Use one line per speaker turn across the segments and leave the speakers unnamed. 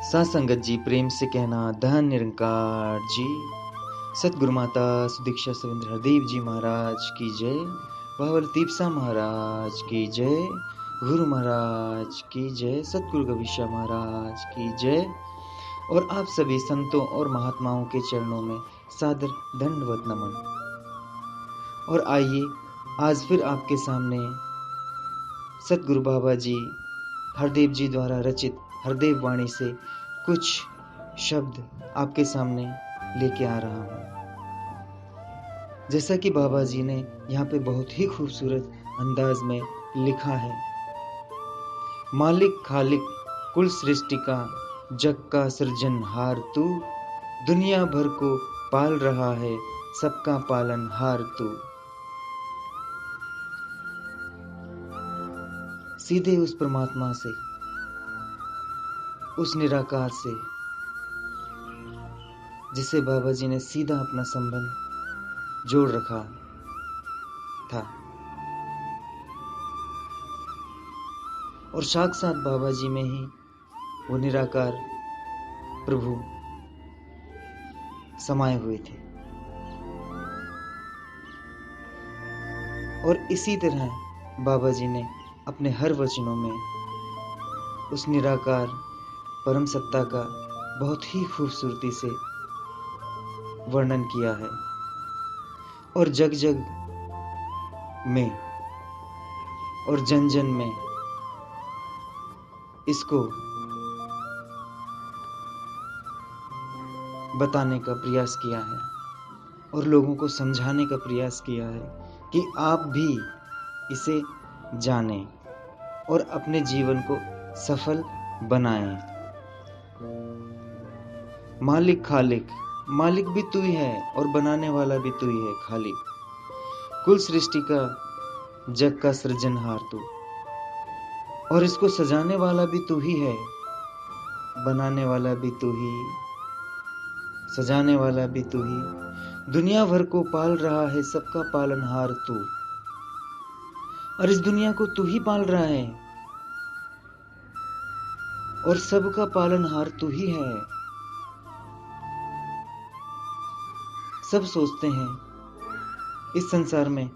सासंगत जी प्रेम से कहना धन निरंकार जी। सतगुरु माता सुदीक्षा सविंद्र हरदेव जी महाराज की जय। बावल दीपसा महाराज की जय। गुरु महाराज की जय। सतगुरु कविशा महाराज की जय। और आप सभी संतों और महात्माओं के चरणों में सादर दंडवत नमन। और आइए आज फिर आपके सामने सतगुरु बाबा जी हरदेव जी द्वारा रचित हरदेव वाणी से कुछ शब्द आपके सामने लेके आ रहा हूँ। जैसा कि बाबा जी ने यहाँ पे बहुत ही खूबसूरत अंदाज में लिखा है, मालिक खालिक कुल सृष्टि का जग का सृजनहार तू, दुनिया भर को पाल रहा है सबका पालनहार तू। सीधे उस परमात्मा से, उस निराकार से, जिसे बाबा जी ने सीधा अपना संबंध जोड़ रखा था। और साक्षात बाबा जी में ही वो निराकार प्रभु समाये हुए थे। और इसी तरह बाबा जी ने अपने हर वचनों में उस निराकार परम सत्ता का बहुत ही खूबसूरती से वर्णन किया है। और जग जग में और जन जन में इसको बताने का प्रयास किया है और लोगों को समझाने का प्रयास किया है कि आप भी इसे जानें और अपने जीवन को सफल बनाएं। मालिक खालिक, मालिक भी तू ही है और बनाने वाला भी तू ही है खालिक। कुल सृष्टि का जग का सृजनहार तू, और इसको सजाने वाला भी तू ही है, बनाने वाला भी तू ही, सजाने वाला भी तू ही, दुनिया भर को पाल रहा है सबका पालनहार तू। और इस दुनिया को तू ही पाल रहा है और सबका पालनहार तू ही है। सब सोचते हैं इस संसार में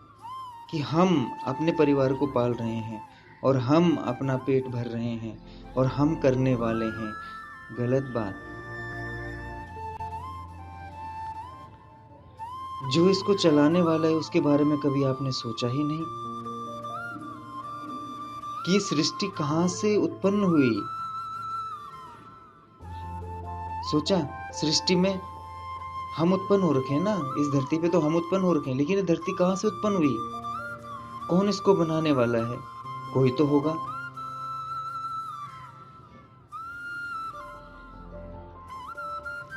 कि हम अपने परिवार को पाल रहे हैं और हम अपना पेट भर रहे हैं और हम करने वाले हैं। गलत बात। जो इसको चलाने वाला है उसके बारे में कभी आपने सोचा ही नहीं कि सृष्टि कहां से उत्पन्न हुई। सोचा सृष्टि में हम उत्पन्न हो रखे हैं ना, इस धरती पे तो हम उत्पन्न हो रखे हैं, लेकिन ये धरती कहां से उत्पन्न हुई? कौन इसको बनाने वाला है? कोई तो होगा।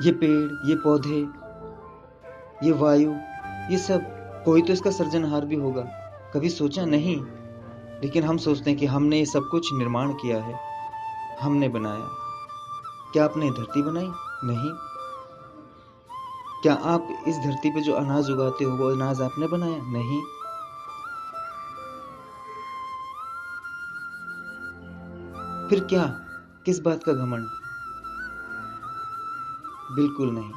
ये पेड़, ये पौधे, ये वायु, ये सब कोई तो इसका सृजनहार भी होगा। कभी सोचा नहीं। लेकिन हम सोचते हैं कि हमने ये सब कुछ निर्माण किया है, हमने बनाया। क्या आपने धरती बनाई? नहीं। क्या आप इस धरती पे जो अनाज उगाते हो वो अनाज आपने बनाया? नहीं। फिर क्या? किस बात का घमंड? बिल्कुल नहीं,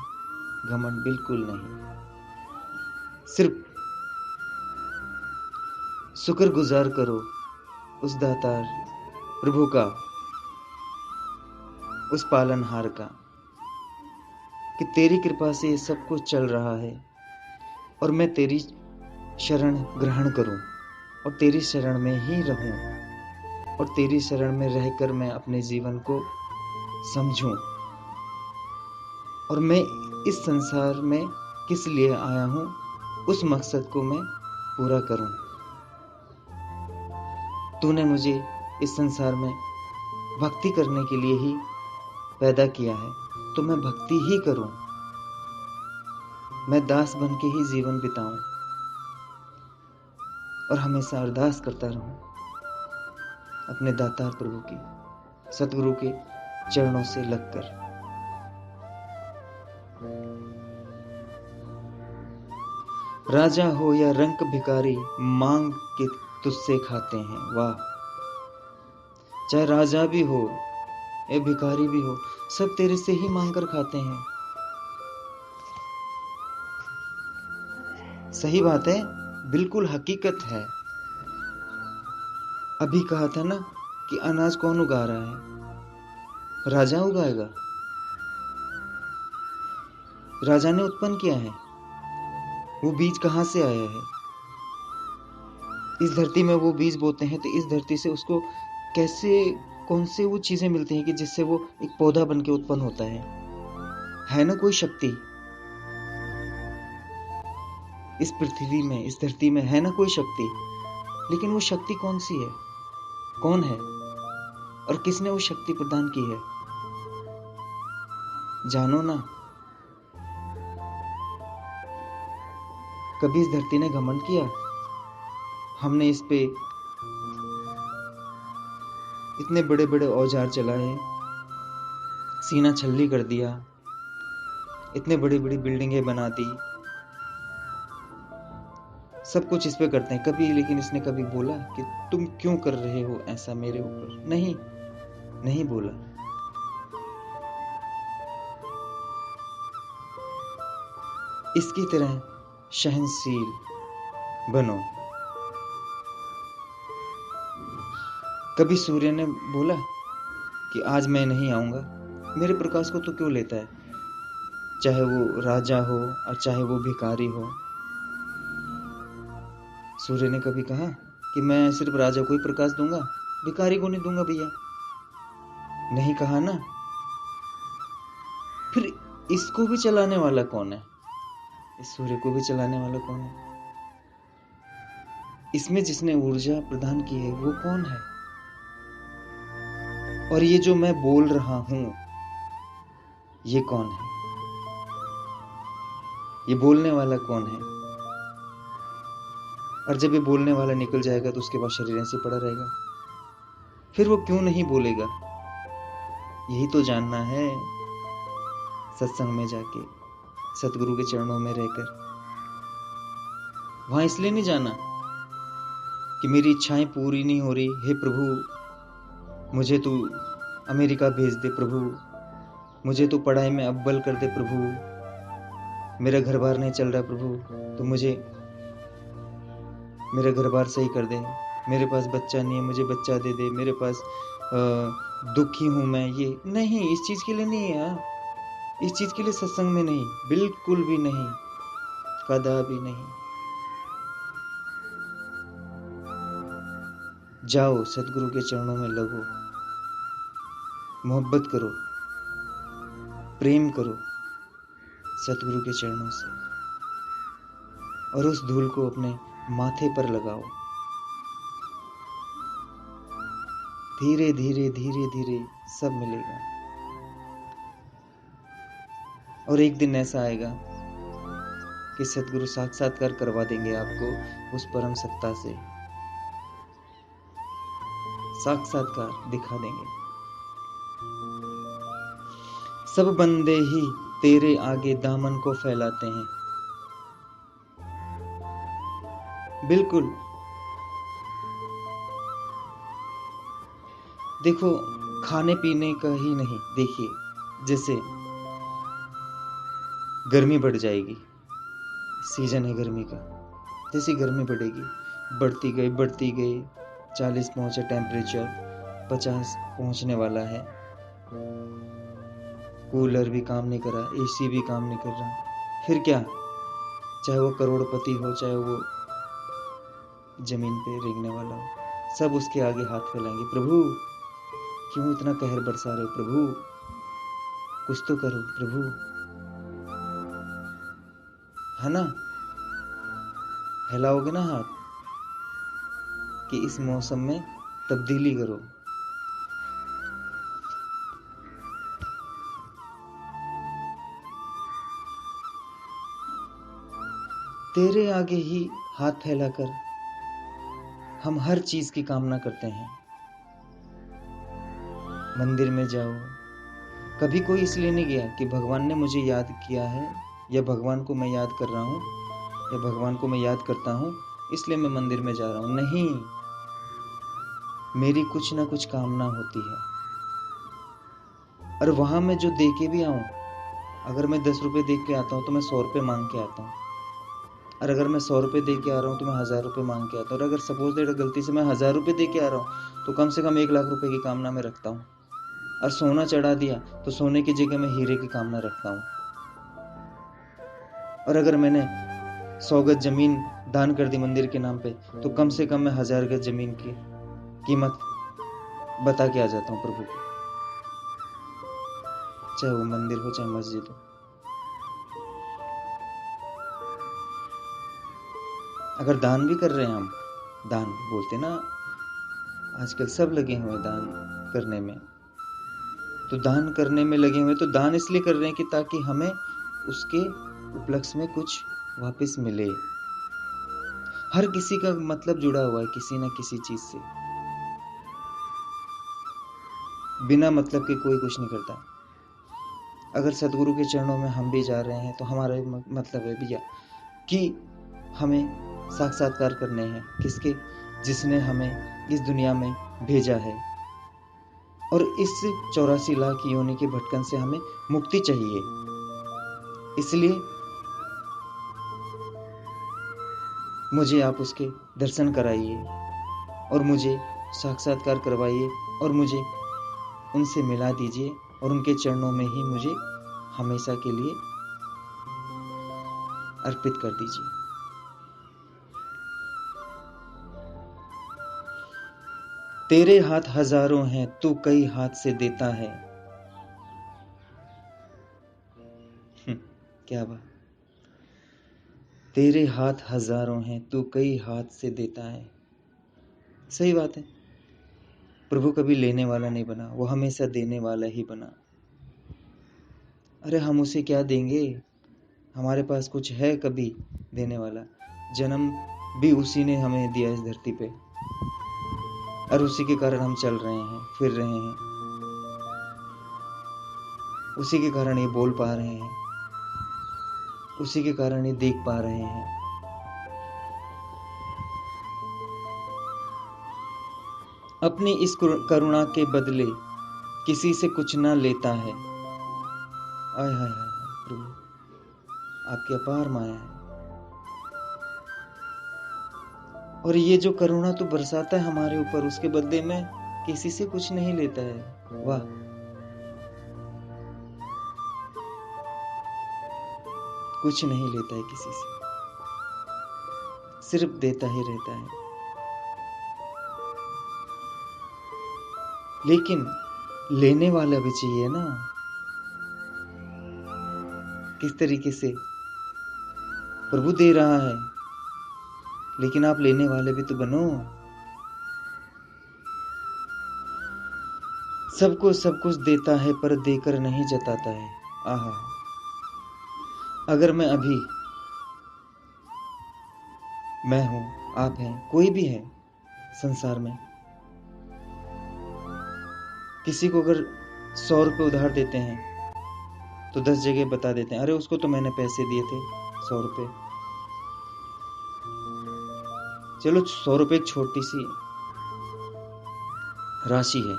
घमंड बिल्कुल नहीं। सिर्फ शुक्रगुजार करो उस दातार प्रभु का, उस पालनहार का, कि तेरी कृपा से ये सब कुछ चल रहा है और मैं तेरी शरण ग्रहण करूं और तेरी शरण में ही रहूं और तेरी शरण में रहकर मैं अपने जीवन को समझूं और मैं इस संसार में किस लिए आया हूं उस मकसद को मैं पूरा करूं। तूने मुझे इस संसार में भक्ति करने के लिए ही पैदा किया है, तो मैं भक्ति ही करूं, मैं दास बन के ही जीवन बिताऊं और हमेशा अरदास करता रहूं अपने दातार प्रभु की, सतगुरु के चरणों से लगकर। राजा हो या रंक भिखारी, मांग के तुझसे खाते हैं। वाह! चाहे राजा भी हो ए भिखारी भी हो, सब तेरे से ही मांग कर खाते हैं। सही बात है, बिल्कुल हकीकत है। अभी कहा था ना कि अनाज कौन उगा रहा है? राजा उगाएगा। राजा ने उत्पन्न किया है। वो बीज कहाँ से आया है? इस धरती में वो बीज बोते हैं तो इस धरती से उसको कैसे, कौन से वो चीजें मिलती हैं कि जिससे वो एक पौधा बन के उत्पन्न होता है ना कोई शक्ति इस पृथ्वी में, इस धरती में है ना कोई शक्ति। लेकिन वो शक्ति कौन सी है, कौन है और किसने वो शक्ति प्रदान की है? जानो ना। कभी इस धरती ने घमंड किया? हमने इस पे इतने बड़े बड़े औजार चलाए, सीना छल्ली कर दिया, इतने बड़ी बड़ी बिल्डिंगें बना दी, सब कुछ इस पे करते हैं कभी, लेकिन इसने कभी बोला कि तुम क्यों कर रहे हो ऐसा मेरे ऊपर? नहीं, नहीं बोला। इसकी तरह सहनशील बनो। कभी सूर्य ने बोला कि आज मैं नहीं आऊंगा, मेरे प्रकाश को तो क्यों लेता है? चाहे वो राजा हो और चाहे वो भिखारी हो। सूर्य ने कभी कहा कि मैं सिर्फ राजा को ही प्रकाश दूंगा, भिखारी को नहीं दूंगा भैया? नहीं कहा ना। फिर इसको भी चलाने वाला कौन है? इस सूर्य को भी चलाने वाला कौन है? इसमें जिसने ऊर्जा प्रदान की है वो कौन है? और ये जो मैं बोल रहा हूं, ये कौन है? ये बोलने वाला कौन है? और जब ये बोलने वाला निकल जाएगा तो उसके बाद शरीर ऐसे पड़ा रहेगा। फिर वो क्यों नहीं बोलेगा? यही तो जानना है सत्संग में जाके, सतगुरु के चरणों में रहकर। वहां इसलिए नहीं जाना कि मेरी इच्छाएं पूरी नहीं हो रही, हे प्रभु मुझे तू अमेरिका भेज दे, प्रभु मुझे तू पढ़ाई में अव्वल कर दे, प्रभु मेरा घर बार नहीं चल रहा, प्रभु तो मुझे मेरा घर बार सही कर दे, मेरे पास बच्चा नहीं है मुझे बच्चा दे दे, मेरे पास दुखी हूं मैं। ये नहीं, इस चीज के लिए नहीं है, इस चीज के लिए सत्संग में नहीं, बिल्कुल भी नहीं, कदापि नहीं। जाओ सतगुरु के चरणों में लगो, मोहब्बत करो, प्रेम करो सतगुरु के चरणों से, और उस धूल को अपने माथे पर लगाओ। धीरे धीरे धीरे धीरे सब मिलेगा। और एक दिन ऐसा आएगा कि सतगुरु साक्षात्कार करवा देंगे आपको उस परम सत्ता से, साक्षात्कार दिखा देंगे। सब बंदे ही तेरे आगे दामन को फैलाते हैं। बिल्कुल। देखो खाने पीने का ही नहीं, देखिए जैसे गर्मी बढ़ जाएगी, सीजन है गर्मी का, जैसी गर्मी बढ़ेगी, बढ़ती गई 40 पहुंचे टेम्परेचर, 50 पहुंचने वाला है, कूलर भी काम नहीं कर रहा, एसी भी काम नहीं कर रहा। फिर क्या, चाहे वो करोड़पति हो चाहे वो जमीन पे रेंगने वाला हो, सब उसके आगे हाथ फैलाएंगे, प्रभु क्यों इतना कहर बरसा रहे हो, प्रभु कुछ तो करो प्रभु, है ना? फैलाओगे ना हाथ कि इस मौसम में तब्दीली करो। तेरे आगे ही हाथ फैलाकर हम हर चीज की कामना करते हैं। मंदिर में जाओ, कभी कोई इसलिए नहीं गया कि भगवान ने मुझे याद किया है, या भगवान को मैं याद कर रहा हूँ, या भगवान को मैं याद करता हूँ इसलिए मैं मंदिर में जा रहा हूँ। नहीं, मेरी कुछ ना कुछ कामना होती है। और वहाँ मैं जो दे के भी आऊँ, अगर मैं 10 रुपये दे के आता हूँ तो मैं 100 रुपये मांग के आता हूँ, और अगर मैं 100 रुपये दे के आ रहा हूँ तो मैं 1000 रुपये मांग के आता हूँ, और अगर सपोज दैट गलती से मैं 1000 रुपये दे के आ रहा हूँ तो कम से कम 1 लाख रुपये की कामना में रखता हूँ। और सोना चढ़ा दिया तो सोने की जगह मैं हीरे की कामना रखता हूँ। और अगर मैंने 100 गज जमीन दान कर दी मंदिर के नाम पे तो कम से कम मैं 1000 गज जमीन की कीमत बता के आ जाता हूँ प्रभु को, चाहे वो मंदिर हो चाहे मस्जिद हो। अगर दान भी कर रहे हैं हम, दान बोलते ना आजकल सब लगे हुए हैं दान करने में, तो दान करने में लगे हुए तो दान इसलिए कर रहे हैं कि ताकि हमें उसके उपलक्ष्य में कुछ वापस मिले। हर किसी का मतलब जुड़ा हुआ है किसी न किसी चीज से, बिना मतलब के कोई कुछ नहीं करता। अगर सदगुरु के चरणों में हम भी जा रहे हैं तो हमारा मतलब है भैया कि हमें साक्षात्कार करने हैं किसके, जिसने हमें इस दुनिया में भेजा है, और इस 84 लाख योनि के भटकन से हमें मुक्ति चाहिए। इसलिए मुझे आप उसके दर्शन कराइए और मुझे साक्षात्कार करवाइए और मुझे उनसे मिला दीजिए और उनके चरणों में ही मुझे हमेशा के लिए अर्पित कर दीजिए। तेरे हाथ हजारों हैं तू कई हाथ से देता है। क्या बात। तेरे हाथ हजारों हैं तू कई हाथ से देता है। सही बात है, प्रभु कभी लेने वाला नहीं बना, वो हमेशा देने वाला ही बना। अरे हम उसे क्या देंगे, हमारे पास कुछ है कभी देने वाला? जन्म भी उसी ने हमें दिया इस धरती पे, और उसी के कारण हम चल रहे हैं, फिर रहे हैं, उसी के कारण ये बोल पा रहे हैं, उसी के कारण ये देख पा रहे हैं। अपनी इस करुणा के बदले किसी से कुछ ना लेता है। आय हाय हाय प्रभु, आपकी अपार माया है। और ये जो करुणा तो बरसाता है हमारे ऊपर, उसके बदले में किसी से कुछ नहीं लेता है। वाह, कुछ नहीं लेता है किसी से, सिर्फ देता ही रहता है। लेकिन लेने वाला भी चाहिए ना, किस तरीके से प्रभु दे रहा है, लेकिन आप लेने वाले भी तो बनो। सबको सब कुछ देता है पर देकर नहीं जताता है। आहा, अगर मैं अभी, मैं हूं, आप हैं, कोई भी है संसार में, किसी को अगर 100 रुपये उधार देते हैं तो 10 जगह बता देते हैं, अरे उसको तो मैंने पैसे दिए थे 100 रुपये। चलो 100 रुपये एक छोटी सी राशि है,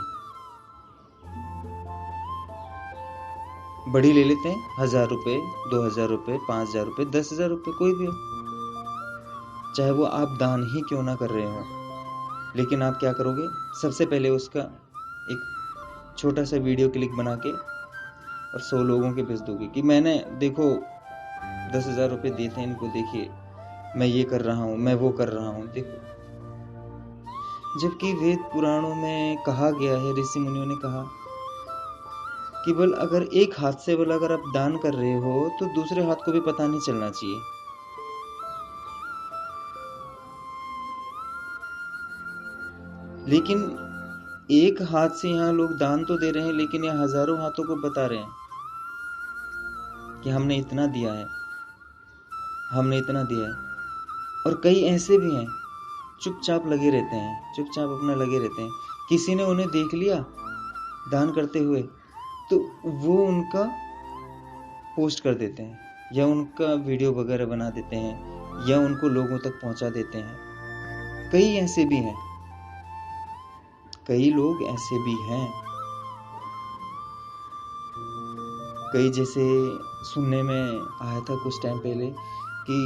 बड़ी ले लेते हैं 1000 रुपये, 2000 रुपये, 5000 रुपये, 10,000 रुपये, कोई भी हो, चाहे वो आप दान ही क्यों ना कर रहे हो। लेकिन आप क्या करोगे, सबसे पहले उसका एक छोटा सा वीडियो क्लिप बना के और 100 लोगों के भेज दोगे कि मैंने देखो 10,000 रुपये दिए थे इनको, देखिए मैं ये कर रहा हूँ, मैं वो कर रहा हूँ, देखो। जबकि वेद पुराणों में कहा गया है, ऋषि मुनियों ने कहा कि बल अगर एक हाथ से बल अगर आप दान कर रहे हो तो दूसरे हाथ को भी पता नहीं चलना चाहिए। लेकिन एक हाथ से यहाँ लोग दान तो दे रहे हैं, लेकिन यहाँ हजारों हाथों को बता रहे हैं कि हमने इतना दिया है, हमने इतना दिया है। और कई ऐसे भी हैं चुपचाप लगे रहते हैं, चुपचाप अपना लगे रहते हैं। किसी ने उन्हें देख लिया दान करते हुए तो वो उनका पोस्ट कर देते हैं, या उनका वीडियो वगैरह बना देते हैं, या उनको लोगों तक पहुंचा देते हैं। कई ऐसे भी हैं, कई लोग ऐसे भी हैं। कई जैसे सुनने में आया था कुछ टाइम पहले कि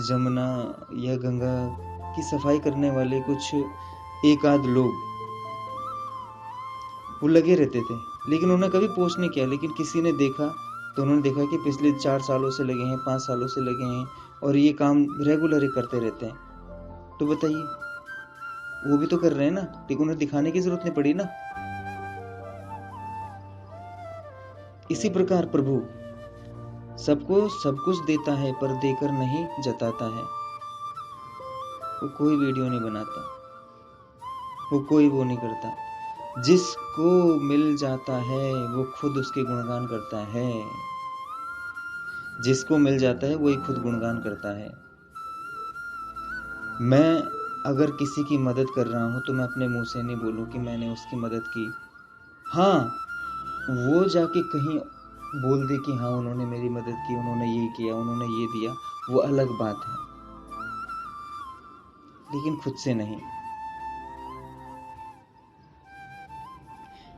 जमुना या गंगा की सफाई करने वाले कुछ एक आध लोग वो लगे रहते थे, लेकिन उन्होंने कभी पोस्ट नहीं किया। लेकिन किसी ने देखा तो उन्होंने देखा कि पिछले 4 सालों से लगे हैं, 5 सालों से लगे हैं और ये काम रेगुलर ही करते रहते हैं। तो बताइए, वो भी तो कर रहे हैं ना, लेकिन उन्हें दिखाने की जरूरत नहीं पड़ी ना। इसी प्रकार प्रभु सबको सब कुछ देता है पर देकर नहीं जताता है। वो कोई वीडियो नहीं बनाता, वो कोई वो नहीं करता। जिसको मिल जाता है वो खुद उसके गुणगान करता है। जिसको मिल जाता है वही खुद गुणगान करता है। मैं अगर किसी की मदद कर रहा हूं तो मैं अपने मुंह से नहीं बोलूं कि मैंने उसकी मदद की। हाँ, वो जाके कहीं बोल दे कि हाँ उन्होंने मेरी मदद की, उन्होंने ये किया, उन्होंने ये दिया, वो अलग बात है, लेकिन खुद से नहीं।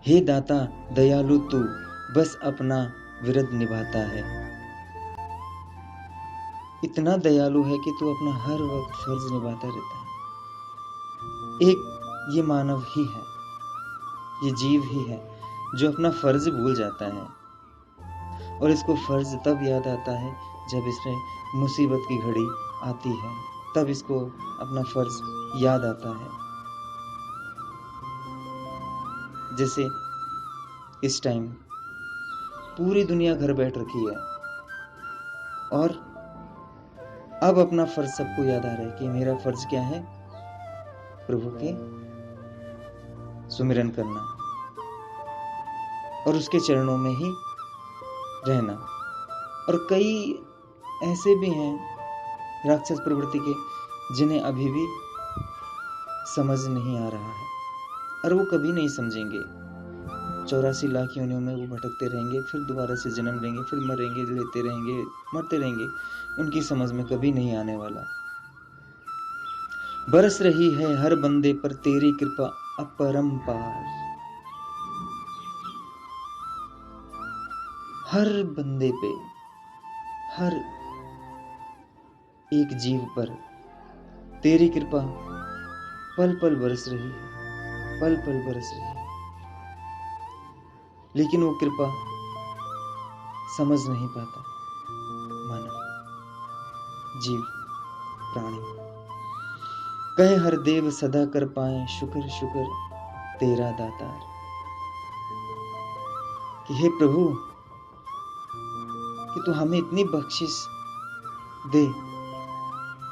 हे दाता दयालु तू बस अपना विरद निभाता है। इतना दयालु है कि तू अपना हर वक्त फर्ज निभाता रहता है। एक ये मानव ही है, ये जीव ही है जो अपना फर्ज भूल जाता है, और इसको फर्ज तब याद आता है जब इसमें मुसीबत की घड़ी आती है, तब इसको अपना फर्ज याद आता है। जैसे इस टाइम पूरी दुनिया घर बैठ रखी है और अब अपना फर्ज सबको याद आ रहा है कि मेरा फर्ज क्या है, प्रभु के सुमिरन करना और उसके चरणों में ही रहना। और कई ऐसे भी हैं राक्षस प्रवृत्ति के जिन्हें अभी भी समझ नहीं आ रहा है, और वो कभी नहीं समझेंगे। 84 लाख योनियों में वो भटकते रहेंगे, फिर दोबारा से जन्म लेंगे, फिर मरेंगे, लेते रहेंगे, मरते रहेंगे। उनकी समझ में कभी नहीं आने वाला। बरस रही है हर बंदे पर तेरी कृपा अपरंपार। हर बंदे पे, हर एक जीव पर तेरी कृपा पल पल बरस रही है, पल पल बरस रही है। लेकिन वो कृपा समझ नहीं पाता मानव, जीव, प्राणी। कहे हर देव सदा कर पाए शुक्र शुक्र तेरा दातार। कि हे प्रभु कि तू हमें इतनी बख्शिश दे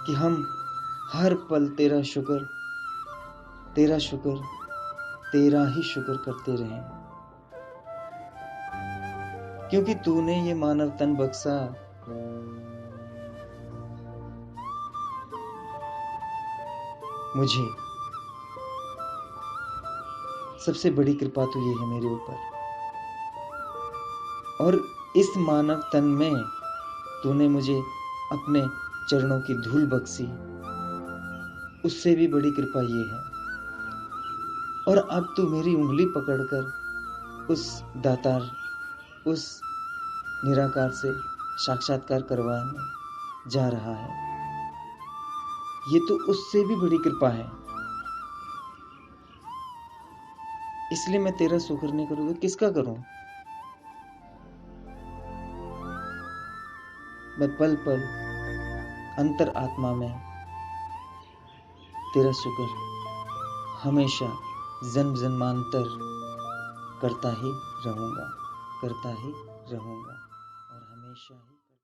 कि हम हर पल तेरा शुक्र, तेरा शुक्र, तेरा ही शुक्र करते रहें। क्योंकि तूने ये मानव तन बख्शा, मुझे सबसे बड़ी कृपा तो ये है मेरे ऊपर। और इस मानव तन में तूने मुझे अपने चरणों की धूल बख्शी, उससे भी बड़ी कृपा ये है। और अब तू मेरी उंगली पकड़कर उस दातार, उस निराकार से साक्षात्कार करवाने जा रहा है। ये तो उससे भी बड़ी कृपा है। इसलिए मैं तेरा शुक्र नहीं करूंगा, किसका करूं? मैं पल पल अंतर आत्मा में तेरा शुक्र हमेशा जन्म जन्मांतर करता ही रहूंगा, करता ही रहूंगा और हमेशा ही